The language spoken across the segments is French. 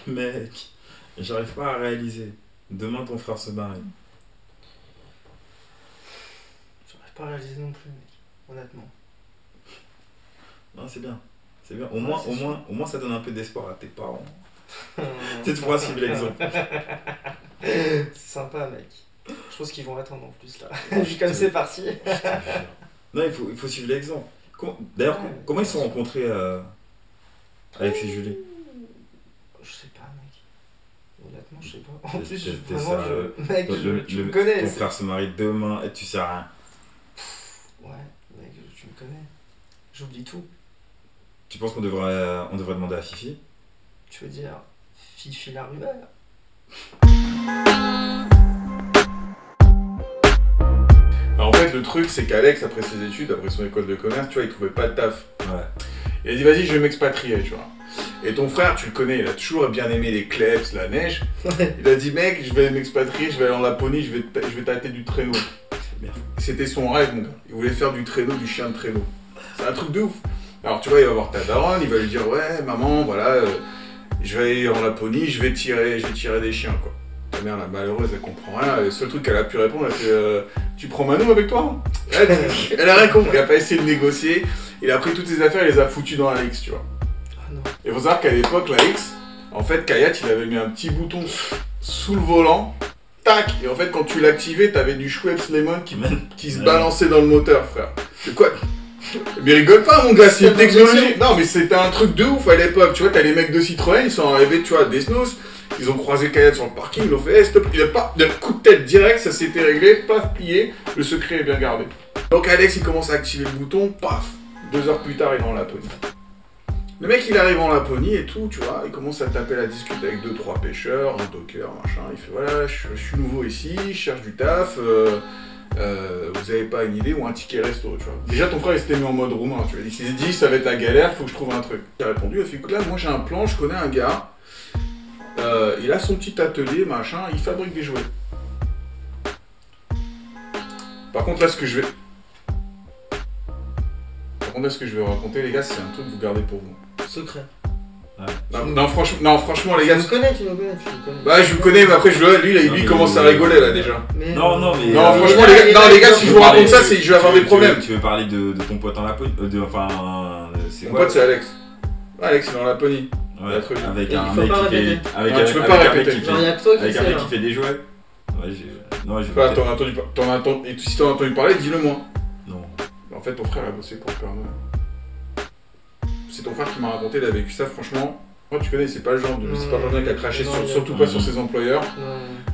Mec, j'arrive pas à réaliser. Demain, ton frère se marie. J'arrive pas à réaliser non plus, mec. Honnêtement. Non, c'est bien. C'est bien. Ouais, c'est sûr. Au moins, ça donne un peu d'espoir à tes parents. Tu pourras suivre l'exemple. C'est sympa, mec. Je pense qu'ils vont attendre en plus là. Vu comme c'est parti. Non, il faut suivre l'exemple. D'ailleurs, Ouais, comment ils se sont bien sûr. rencontrés Alex et Julie? Je sais pas, mec. Honnêtement, je sais pas. En plus, T'es vraiment, sérieux? mec, tu me connais. Ton frère se marie demain et tu sais rien. Ouais, mec, tu me connais. J'oublie tout. Tu penses on devrait demander à Fifi? Tu veux dire Fifi la ruelle? Alors, en fait, le truc, c'est qu'Alex, après ses études, après son école de commerce, tu vois, il trouvait pas de taf. Ouais. Il a dit, vas-y, je vais m'expatrier, tu vois. Et ton frère, tu le connais, il a toujours bien aimé les kleps, la neige. Il a dit, mec, je vais m'expatrier, je vais aller en Laponie, je vais tâter du traîneau. C'est bien. C'était son rêve, mon gars. Il voulait faire du traîneau, du chien de traîneau. C'est un truc de ouf. Alors, tu vois, il va voir ta daronne, il va lui dire, ouais, maman, voilà, je vais aller en Laponie, je vais tirer des chiens, quoi. Ta mère, la malheureuse, elle comprend rien. Le seul truc qu'elle a pu répondre, elle fait, tu prends Manon avec toi? Elle a rien compris, elle a pas essayé de négocier. Il a pris toutes ses affaires, il les a foutues dans la X, tu vois. Ah non. Il faut savoir qu'à l'époque, la X, en fait, Kayat, il avait mis un petit bouton sous le volant, tac, et en fait, quand tu l'activais, t'avais du Schweppes Lemon qui se balançait dans le moteur, frère. C'est quoi? Mais rigole pas, mon gars, c'est une technologie. Non, mais c'était un truc de ouf à l'époque. Tu vois, t'as les mecs de Citroën, ils sont arrivés, tu vois, des snooze. Ils ont croisé Kayat sur le parking, ils l'ont fait, hey, stop. Il a un coup de tête direct, ça s'était réglé, paf, plié, le secret est bien gardé. Donc Alex, il commence à activer le bouton, paf, 2 heures plus tard, il est en Laponie. Le mec, il arrive en Laponie et tout, tu vois, il commence à taper la discute avec 2-3 pêcheurs, un docker, machin. Il fait, voilà, je suis nouveau ici, je cherche du taf, vous avez pas une idée ou un ticket resto, tu vois. Déjà, ton frère, il s'était mis en mode roumain, tu vois. Il s'est dit, ça va être la galère, faut que je trouve un truc. Il a répondu, il a fait, écoute, là, moi j'ai un plan, je connais un gars, il a son petit atelier, machin, il fabrique des jouets. Par contre, là, ce que je vais raconter, les gars, c'est un truc que vous gardez pour vous. Secret. Ouais. Non, franchement, les gars. Tu me connais, tu me connais. Bah, je vous connais, mais après, lui, il commence à rigoler, là, déjà. Mais Non, mais. Non, franchement, les gars, si je vous raconte ça, je vais avoir des problèmes. Tu veux parler de ton pote en Laponie? C'est Mon quoi? pote, c'est Alex. Alex, il est en Laponie. Ouais, La truc. avec Il un faut mec pas qui fait. répéter. Avec Non, tu peux pas un mec répéter. qui fait- genre, y'a que toi qui Avec un sais. mec là. qui fait des jouets. Ouais, non, j'ai Bah, t'en as entendu et si t'en as entendu parler, dis-le moi. Non. En fait, ton frère a bossé pour le Père Noël. C'est ton frère qui m'a raconté, il a vécu ça, franchement. Moi, tu connais, c'est pas le genre de mec qui a craché, Non, surtout pas sur ses employeurs.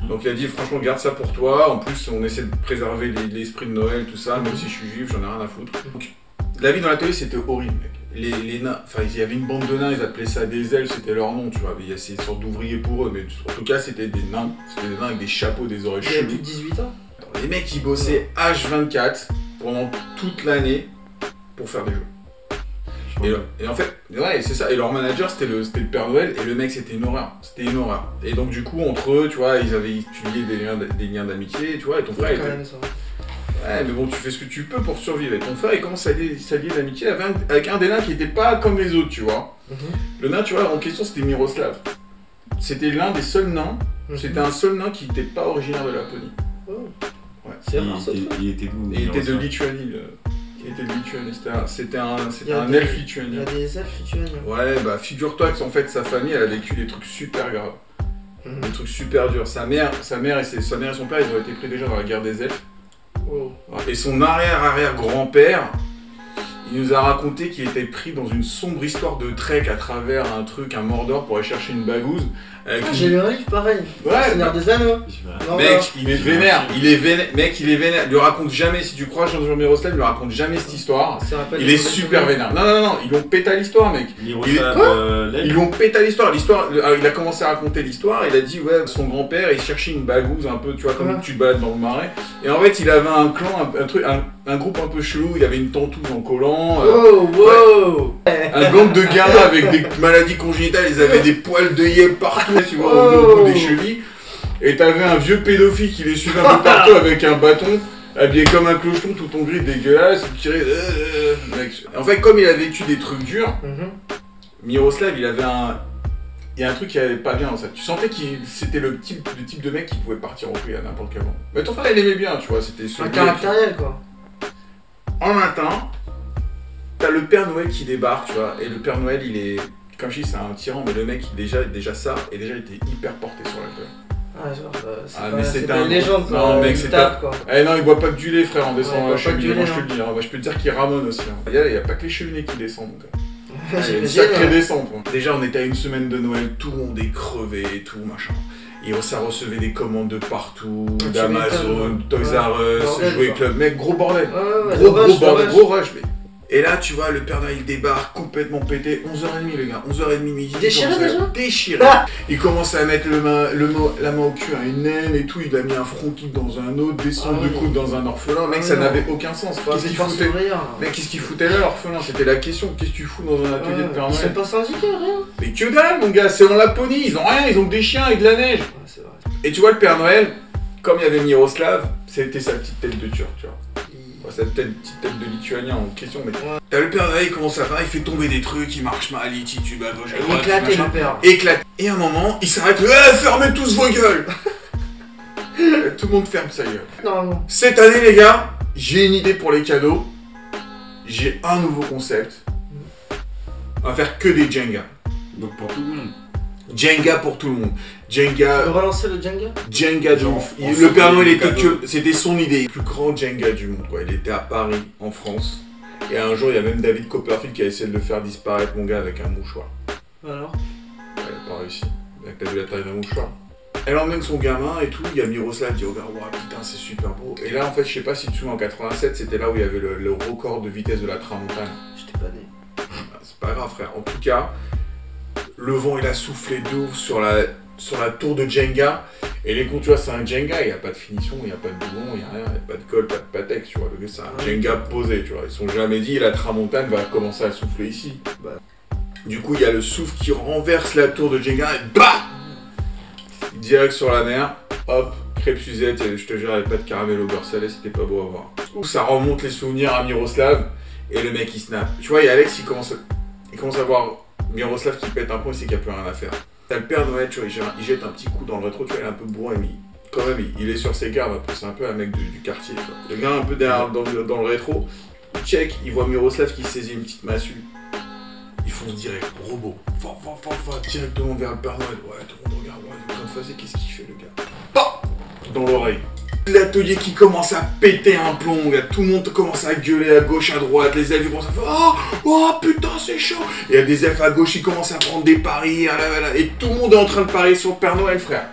Non. Donc il a dit, franchement, garde ça pour toi. En plus, on essaie de préserver l'esprit de Noël, tout ça, même si je suis juif, j'en ai rien à foutre. Donc, la vie dans l'atelier, c'était horrible, mec. Les nains, enfin, il y avait une bande de nains, ils appelaient ça des elfes, c'était leur nom, tu vois. Il y a ces sortes d'ouvriers pour eux, mais en tout cas, c'était des nains. C'était des nains avec des chapeaux, des oreilles Il y a plus cheloues. de 18 ans. Les mecs, ils bossaient H24 pendant toute l'année pour faire des jeux. Et en fait, ouais, c'est ça. Et leur manager, c'était le Père Noël, et le mec, c'était une horreur. C'était une horreur. Et donc, du coup, entre eux, tu vois, ils avaient étudié des liens d'amitié, tu vois, et ton frère Quand était. même ça. Ouais, mais bon, tu fais ce que tu peux pour survivre. Et ton frère, il commence à lier d'amitié avec un des nains qui était pas comme les autres, tu vois. Le nain, tu vois, en question, c'était Miroslav. C'était l'un des seuls nains. C'était un seul nain qui n'était pas originaire de Laponie. Oh. Ouais. C'est rare ce truc. Il était d'où? Et il était de Lituanie. Il était de Lituanie. C'était Il y a un des- elfe Il y lituanien. a des elfes lituaniens. Ouais, bah figure-toi que en fait sa famille elle a vécu des trucs super graves, des trucs super durs. Sa mère et son père ils ont été pris déjà dans la guerre des elfes. Oh. Et son arrière-arrière-grand-père, il nous a raconté qu'il était pris dans une sombre histoire de trek à travers un Mordor pour aller chercher une bagouze. Avec J'ai lu un livre pareil. Ouais, Seigneur des Anneaux. Non, Mec, il est vénère, mec, il est vénère. Lui raconte jamais, si tu crois Jean-Jean Miroslav, lui raconte jamais cette histoire. Il est super vénère. Non, ils l'ont pété à l'histoire, mec. Ils l'ont pété à l'histoire. Il a commencé à raconter l'histoire. Il a dit, ouais, son grand-père, il cherchait une bagouze un peu, tu vois, comme tu te balades dans le marais. Et en fait, il avait un clan, un groupe un peu chelou. Il avait une tentouse en collant. Oh, wow. Un gang de gars avec des maladies congénitales. Ils avaient des poils de yep partout, tu vois, au bout des chevilles. Et t'avais un vieux pédophile qui les suivait un peu partout avec un bâton, habillé comme un clocheton, tout en gris, dégueulasse, il tirait. Mec. En fait, comme il a vécu des trucs durs, Miroslav, il avait il y a un truc qui allait pas bien dans ça. Tu sentais que c'était le type de mec qui pouvait partir en couille à n'importe quel moment. Mais ton frère, il aimait bien, tu vois, c'était Un caractériel, quoi. En matin, t'as le Père Noël qui débarque, tu vois, et le Père Noël, il est, comme je dis, c'est un tyran, mais le mec, déjà ça, et déjà, il était hyper porté sur l'alcool. Ah, genre, mais c'est pas une légende, quoi. Non, mec, c'est tard, quoi. Eh non, il boit pas que du lait, frère, en descendant la cheminée, moi je te le dis, hein. Je peux te dire qu'il ramone aussi. Hein. Il y a pas que les cheminées qui descendent, donc. Il y a une sacrée descente. Hein. Déjà, on était à une semaine de Noël, tout le monde est crevé et tout, machin. Et ça recevait des commandes de partout, d'Amazon, Toys R Us, Jouet Club, mec, gros bordel. Gros bordel, gros rush, mais... Et là, tu vois, le Père Noël, il débarque complètement pété, 11h30 les gars, 11h30 midi. Déchiré déjà. Déchiré. Il commence à mettre la main au cul à une naine et tout, il a mis un front kick dans un autre, descendre de coude dans un orphelin. Mec, ça n'avait aucun sens. Qu'est-ce qu'il foutait? Mec, qu'est-ce qu'il foutait là, l'orphelin? C'était la question, qu'est-ce que tu fous dans un atelier de Père Noël? Ils sont pas syndiqués, rien. Mais que dalle, mon gars, c'est en Laponie, ils ont rien, ils ont que des chiens et de la neige. Ouais, c'est vrai. Et tu vois, le Père Noël, comme il y avait Miroslav, c'était sa petite tête de Turc, tu vois. Sa petite tête de Lituanien en question, mais t'as le Père Noël, il commence à faire, il fait tomber des trucs, il marche mal, il titube à gauche, à droite, éclaté le père. Éclate. Et à un moment, il s'arrête, fermez tous vos gueules. Tout le monde ferme sa gueule. Non. Cette année, les gars, j'ai une idée pour les cadeaux. J'ai un nouveau concept. On va faire que des Jenga. Donc pour tout le monde. Jenga pour tout le monde. Jenga. Tu veux relancer le Jenga? Jenga de ouf. Le Père Noël était que. C'était son idée. Le plus grand Jenga du monde, quoi. Il était à Paris, en France. Et un jour, il y a même David Copperfield qui a essayé de le faire disparaître, mon gars, avec un mouchoir. Alors? Ouais, il a pas réussi. T'as vu la taille d'un mouchoir? Elle emmène son gamin et tout. Il y a Miroslav qui dit, oh, wow, putain, c'est super beau. Et là, en fait, je sais pas si tu te souviens, en 87, c'était là où il y avait le record de vitesse de la tramontane. J'étais pas né. C'est pas grave, frère. En tout cas, le vent, il a soufflé de ouf sur la tour de Jenga. Et les cons, tu vois, c'est un Jenga, il n'y a pas de finition, il n'y a pas de boulon, il n'y a rien, il n'y a pas de colle, pas de patex, tu vois. Le gars, c'est un Jenga posé, tu vois. Ils se sont jamais dit, la tramontane va commencer à souffler ici. Bah. Du coup, il y a le souffle qui renverse la tour de Jenga et bah, direct sur la mer, hop, crêpe Suzette, et je te jure, il n'y avait pas de caramel au beurre salé, c'était pas beau à voir. Ça remonte les souvenirs à Miroslav, et le mec, il snap. Tu vois, il y a Alex, il commence à voir Miroslav qui pète un point, il sait qu'il n'y a plus rien à faire. T'as le Père Noël, tu vois, il jette un petit coup dans le rétro, tu vois, il est un peu bourré, mais quand même, il est sur ses gardes, c'est un peu un mec du quartier, tu vois. Le gars un peu derrière, dans le rétro, il check, il voit Miroslav qui saisit une petite massue. Il fonce direct, robot, directement vers le Père Noël. Ouais, tout le monde regarde, ouais, il est en train de faire, qu'est-ce qu'il fait le gars? Pop dans l'oreille. L'atelier qui commence à péter un plomb, gars. Tout le monde commence à gueuler à gauche, à droite. Les elfes commencent à faire oh putain, c'est chaud. Il y a des elfes à gauche qui commencent à prendre des paris. Et tout le monde est en train de parier sur Père Noël, frère.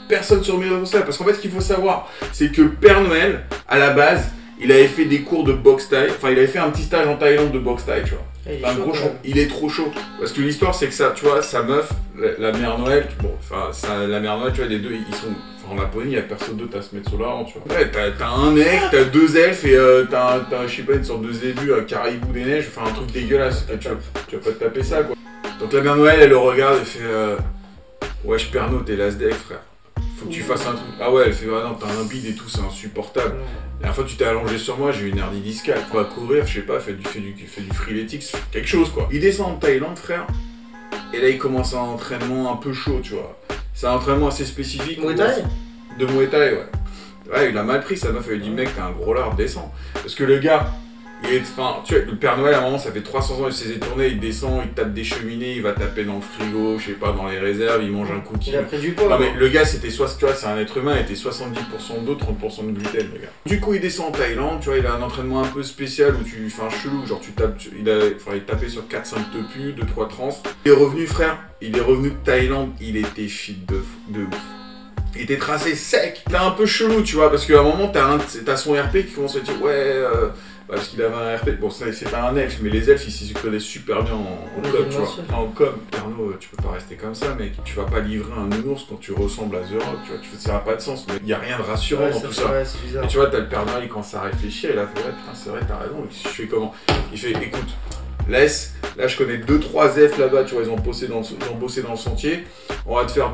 Personne sur Miroslav. Parce qu'en fait, ce qu'il faut savoir, c'est que Père Noël, à la base, il avait fait des cours de boxe thaï. Enfin, il avait fait un petit stage en Thaïlande de boxe thaï, tu vois. Il est trop chaud. Parce que l'histoire, c'est que ça, tu vois, sa meuf, la mère Noël, bon, enfin, la mère Noël, tu vois, les deux, ils sont. En Laponie, il n'y a personne d'autre à se mettre sur la rente, tu vois. Ouais, t'as un mec, t'as deux elfes et t'as, je sais pas, une sorte de zébu, un caribou des neiges, enfin un truc dégueulasse. Tu vas pas te taper ça, quoi. Donc la mère Noël, elle le regarde et fait wesh, Pernod, t'es l'asdec, frère. Faut que tu fasses un truc. Ah ouais, elle fait non, t'as un bide et tout, c'est insupportable. La dernière fois, tu t'es allongé sur moi, j'ai eu une hernie discale. Faut courir, je sais pas, fait du freeletics, quelque chose, quoi. Il descend en Thaïlande, frère. Et là, il commence un entraînement un peu chaud, tu vois. C'est un entraînement assez spécifique. Muay Thai ? De Muay Thai, ouais. Ouais, il a mal pris, ça m'a fait dit, mec, t'es un gros lard, descends. Parce que le gars, enfin, tu vois, le Père Noël, à un moment, ça fait 300 ans, il s'est tourné, il descend, il tape des cheminées, il va taper dans le frigo, je sais pas, dans les réserves, il mange un cookie. Il a pris du poids. Non, mais le gars, c'était soit, tu vois, c'est un être humain, il était 70% d'eau, 30% de gluten, le gars. Du coup, il descend en Thaïlande, tu vois, il a un entraînement un peu spécial où tu fais un chelou, genre tu tapes, il tapait sur 4-5 tepus, 2-3 trans. Il est revenu, frère, il est revenu de Thaïlande, il était fit de ouf. Il était tracé sec. T'es un peu chelou, tu vois, parce qu'à un moment, t'as son RP qui commence à dire, ouais, parce qu'il avait un RP. Bon, c'est pas un elfe, mais les elfes, ils s'y connaissent super bien en com, tu vois. En com, Pernod, tu peux pas rester comme ça, mec. Tu vas pas livrer un nounours quand tu ressembles à The Rock, tu vois. Ça n'a pas de sens, mais il y a rien de rassurant dans tout ça. Ouais, c'est bizarre. Et tu vois, t'as le Père Noël, il commence à réfléchir, et là, il fait, ouais, putain, c'est vrai, t'as raison. Je fais comment? Il fait, écoute. Laisse, là je connais 2-3 F là-bas, tu vois, ils ont bossé dans le sentier. On va te faire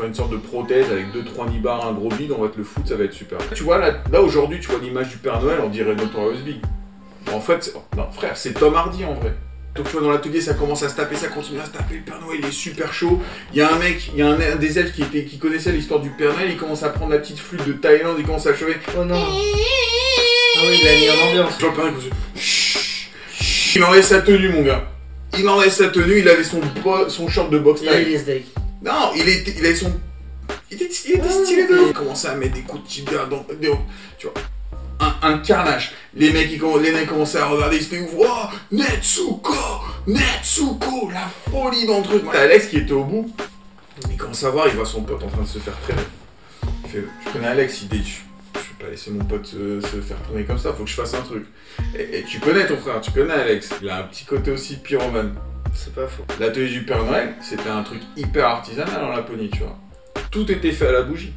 une sorte de prothèse avec 2-3 nibards, un gros bide, on va te le foutre, ça va être super. Tu vois, là aujourd'hui, tu vois l'image du Père Noël, on dirait Notorious Big. En fait, non frère, c'est Tom Hardy en vrai. Donc tu vois, dans l'atelier, ça commence à se taper, ça continue à se taper. Le Père Noël, il est super chaud. Il y a un mec, il y a un des elfes qui connaissait l'histoire du Père Noël. Il commence à prendre la petite flûte de Thaïlande, il commence à chanter. Oh non. Ah oui, il a mis en ambiance. Genre le Père Noël commence. Il enlève sa tenue, mon gars. Il enlève sa tenue, il avait son short de boxe Il a eu taille. les steaks. Non, il avait son. Il était stylé de ouf. Il commençait à mettre des coups de tibia dans. Tu vois. Un carnage. Les mecs commençaient à regarder, ils se faisaient wow, Netsuko, la folie dans le truc. T'as Alex qui était au bout. Il commence à voir, il voit son pote en train de se faire traîner. Il fait, je connais Alex, je vais pas laisser mon pote se faire tourner comme ça, faut que je fasse un truc. Et tu connais ton frère, tu connais Alex, il a un petit côté aussi pyromane. C'est pas faux. L'atelier du Père Noël, c'était un truc hyper artisanal en Laponie, tu vois. Tout était fait à la bougie.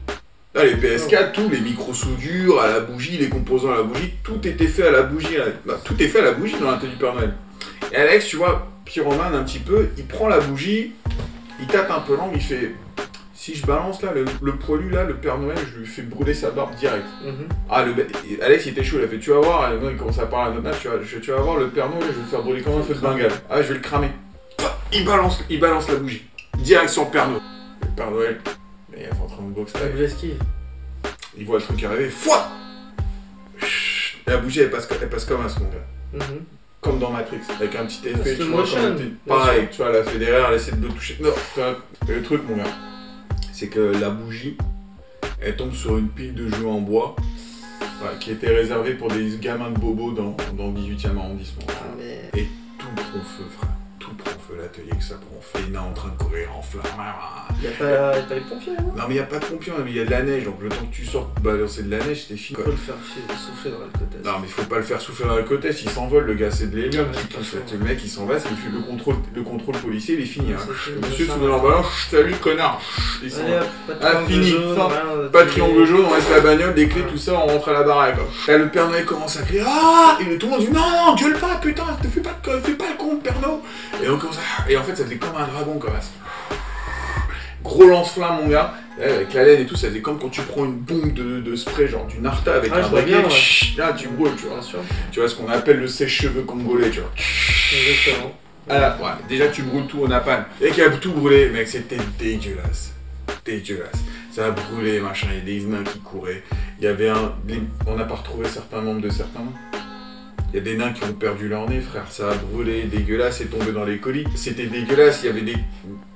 Là, les PS4, tous les micro-soudures à la bougie, les composants à la bougie, tout était fait à la bougie. Bah, tout est fait à la bougie dans l'atelier du Père Noël. Et Alex, tu vois, pyromane un petit peu, il prend la bougie, il tape un peu l'angle, il fait... Si je balance là, le poilu là, le Père Noël, je lui fais brûler sa barbe direct. Ah, Alex il était chaud, il a fait, tu vas voir, il commence à parler à notre nage, tu vas voir, le Père Noël, je vais le faire brûler comme un feu de Bengale. Ah, je vais le cramer. Il balance la bougie. Direct sur le Père Noël. Le Père Noël, il est en train de boxer. La bougie esquive. Il voit le truc arriver, fouah. La bougie elle passe comme un mon gars. Comme dans Matrix, avec un petit effet, tu vois, pareil, tu vois, la Federer, elle essaie de le toucher. Non, tu vois, le truc, mon gars, c'est que la bougie, elle tombe sur une pile de jeux en bois, voilà, qui était réservée pour des gamins de bobos dans le 18e arrondissement. Ah, mais... Et tout prend feu, frère. Tout prend feu, l'atelier que ça prend feu. Il est en train de courir en flammes. Il n'y a pas les pompiers, hein. Non, mais il n'y a pas de pompiers, mais il y a de la neige. Donc le temps que tu sortes balancer de la neige, c'était fini. Il faut le faire souffler dans l'alcotesse. Non, mais il faut pas le faire souffler dans l'alcotesse. Il s'envole, le gars, c'est de l'hélium. Le mec, il s'en va, ça lui fait le contrôle policier, il est fini. Hein. Monsieur, sous l'emballage, salut, connard. Il s'en va. Fini. Pas de triangle jaune, on laisse la bagnole, des clés, tout ça, on rentre à la baraque. Là, le Père Noël commence à crier. Ah! Et tout le monde dit non, gueule pas, putain, fais pas le con, Père Noël. Et on commence à... Et en fait, ça faisait comme un dragon, comme ça. Gros lance-flamme, mon gars. Avec la laine et tout, ça faisait comme quand tu prends une bombe de spray, genre du narta avec un briquet. Là, tu brûles, tu vois. Tu vois ce qu'on appelle le sèche-cheveux congolais, tu vois. Exactement. Voilà, ouais, déjà tu brûles tout au napalm. Et qu'il a tout brûlé, mec, c'était dégueulasse. Dégueulasse. Ça a brûlé, machin, il y a des nains qui couraient. Il y avait on n'a pas retrouvé certains membres de certains nains. Il y a des nains qui ont perdu leur nez, frère. Ça a brûlé, dégueulasse, c'est tombé dans les colis. C'était dégueulasse, il y avait des...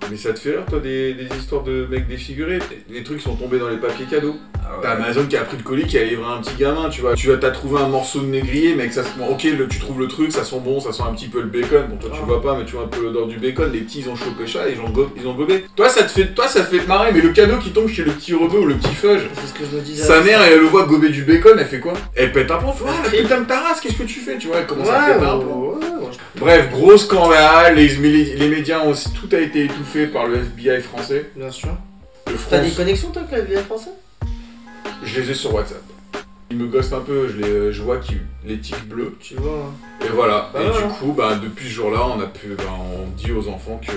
Mais ça te fait rire, toi, des histoires de mecs défigurés? Les trucs sont tombés dans les papiers cadeaux. Ah ouais. T'as Amazon qui a pris le colis, qui a livré un petit gamin, tu vois. T'as trouvé un morceau de négrier, mec, ça bon, ok, tu trouves le truc, ça sent bon, ça sent un petit peu le bacon. Bon, toi, tu vois pas, mais tu vois un peu l'odeur du bacon. Les petits, ils ont chopé ça, ils ont gobé. Toi, ça te fait te marrer, mais le cadeau qui tombe chez le petit rebeu ou le petit fudge, c'est ce que je me disais. Sa mère, elle le voit gober du bacon, elle fait quoi? Elle pète un plomb, la putain de ta race, qu'est-ce que tu fais, tu vois? Elle commence à péter un plomb. Bref, gros scandale, les médias ont aussi, tout a été étouffé par le FBI français. Bien sûr. T'as des connexions toi avec le FBI français? Je les ai sur WhatsApp. Ils me ghostent un peu, je vois les tics bleus. Tu vois. Hein. Et voilà. Bah, et voilà. Du coup, depuis ce jour-là, on dit aux enfants que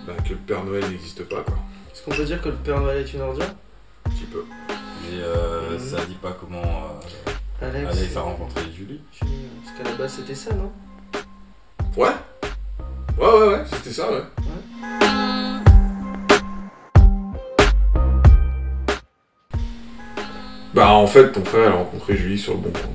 le Père Noël n'existe pas, quoi. Est-ce qu'on peut dire que le Père Noël est une ordure? Un petit peu. Mais ça dit pas comment Alex a rencontré Julie. Parce qu'à la base c'était ça, non? Ouais. Ouais, c'était ça, ouais. Bah en fait, ton frère a rencontré Julie sur le bon coin.